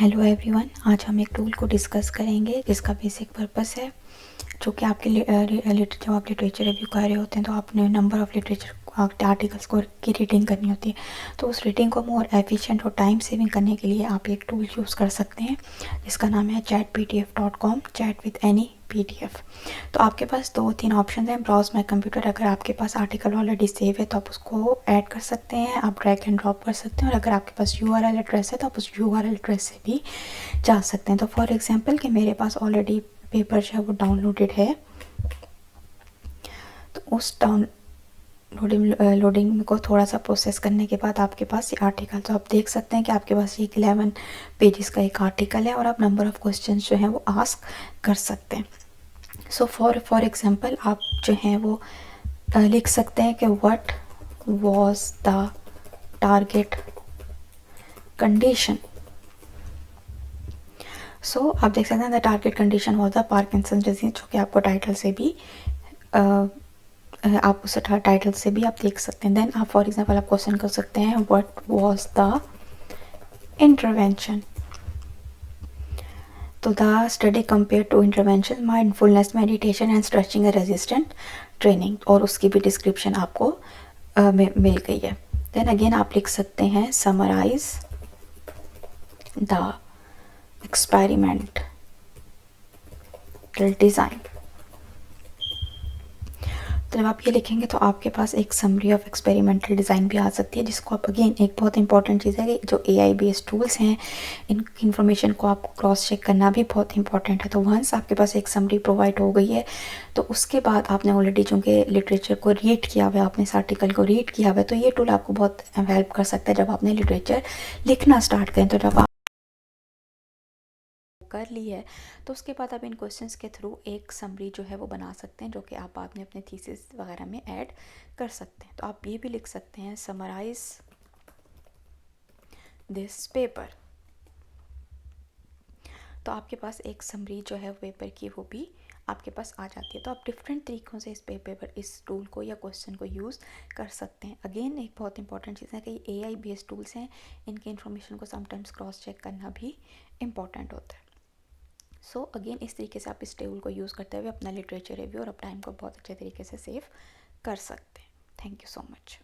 Hello everyone, आज हम एक टूल को डिस्कस करेंगे जिसका बेसिक पर्पस है जो कि आपके जब आप लिटरेचर रिव्यू कर रहे होते हैं तो आपने नंबर ऑफ़ लिटरेचर आर्टिकल्स को की रीडिंग करनी होती है। तो उस रीडिंग को मोर एफिशिएंट और टाइम सेविंग करने के लिए आप एक टूल यूज़ कर सकते हैं जिसका नाम है chatpdf.com, chat with any PDF। तो आपके पास 2-3 ऑप्शन हैं। ब्राउज माई कंप्यूटर, अगर आपके पास आर्टिकल ऑलरेडी सेव है तो आप उसको ऐड कर सकते हैं, आप ड्रैग एंड ड्रॉप कर सकते हैं। और अगर आपके पास URL एड्रेस है तो आप उस URL एड्रेस से भी जा सकते हैं। तो फॉर एग्जांपल कि मेरे पास ऑलरेडी पेपर जो है वो डाउनलोडेड है, तो उस लोडिंग को थोड़ा सा प्रोसेस करने के बाद आपके पास ये आर्टिकल, तो आप देख सकते हैं कि आपके पास ये 11 पेजेस का एक आर्टिकल है और आप नंबर ऑफ़ क्वेश्चन जो हैं वो आस्क कर सकते हैं। सो फॉर एग्जांपल आप जो हैं वो लिख सकते हैं कि what was the target condition. So आप देख सकते हैं the target condition was the Parkinson disease, जो कि आपको टाइटल से भी आप उस टाइटल से भी आप देख सकते हैं। देन आप फॉर एग्जांपल आप क्वेश्चन कर सकते हैं व्हाट वाज द इंटरवेंशन। तो the study compare to intervention, mindfulness, meditation and stretching and resistant training, और उसकी भी डिस्क्रिप्शन आपको मिल गई है। देन अगेन आप लिख सकते हैं समराइज द एक्सपेरिमेंटल डिज़ाइन। तो जब आप ये लिखेंगे तो आपके पास एक समरी ऑफ एक्सपेरिमेंटल डिज़ाइन भी आ सकती है, जिसको आप अगेन एक बहुत इंपॉर्टेंट चीज़ है कि जो AI बेस्ड टूल्स हैं, इन इन्फॉर्मेशन को आपको क्रॉस चेक करना भी बहुत इंपॉर्टेंट है। तो वंस आपके पास एक समरी प्रोवाइड हो गई है तो उसके बाद आपने ऑलरेडी चूँकि लिटरेचर को रीड किया हुआ है, आपने इस आर्टिकल को रीड किया हुआ है, तो ये टूल आपको बहुत हेल्प कर सकता है जब आपने लिटरेचर लिखना स्टार्ट करें। तो जब कर ली है तो उसके बाद आप इन क्वेश्चंस के थ्रू एक समरी जो है वो बना सकते हैं, जो कि आप बाद में अपने थीसिस वगैरह में ऐड कर सकते हैं। तो आप ये भी लिख सकते हैं समराइज दिस पेपर। तो आपके पास एक समरी जो है पेपर की वो भी आपके पास आ जाती है। तो आप डिफरेंट तरीक़ों से इस टूल को या क्वेश्चन को यूज़ कर सकते हैं। अगेन एक बहुत इंपॉर्टेंट चीज़ है कि AI बेस्ड टूल्स हैं, इनके इन्फॉर्मेशन को समटाइम्स क्रॉस चेक करना भी इम्पॉर्टेंट होता है। सो अगेन इस तरीके से आप इस टूल को यूज़ करते हुए अपना लिटरेचर रिव्यू और अपना टाइम को बहुत अच्छे तरीके से सेव कर सकते हैं। Thank you so much.